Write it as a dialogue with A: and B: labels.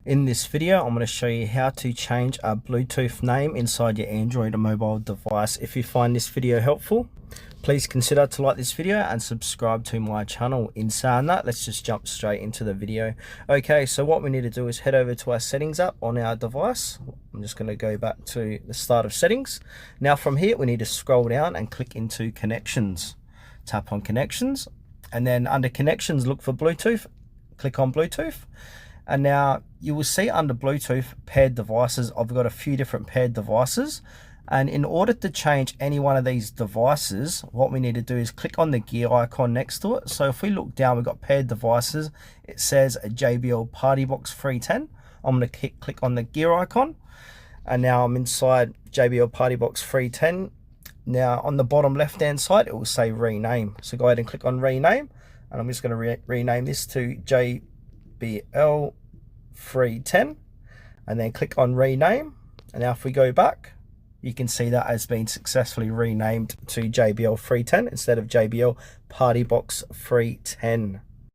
A: In this video, I'm going to show you how to change a Bluetooth name inside your Android mobile device. If you find this video helpful, please consider to like this video and subscribe to my channel. In saying that, let's just jump straight into the video. Okay, so what we need to do is head over to our settings app on our device. I'm just going to go back to the start of settings. Now from here, we need to scroll down and click into connections. Tap on connections, and then under connections, look for Bluetooth. Click on Bluetooth. And now you will see under Bluetooth paired devices, I've got a few different paired devices. And in order to change any one of these devices, what we need to do is click on the gear icon next to it. So if we look down, we've got paired devices. It says a JBL PartyBox 310. I'm going to click on the gear icon. And now I'm inside JBL PartyBox 310. Now on the bottom left hand side, it will say rename. So go ahead and click on rename. And I'm just going to rename this to JBL 310, and then click on rename. And now if we go back, you can see that has been successfully renamed to JBL 310 instead of JBL PartyBox 310.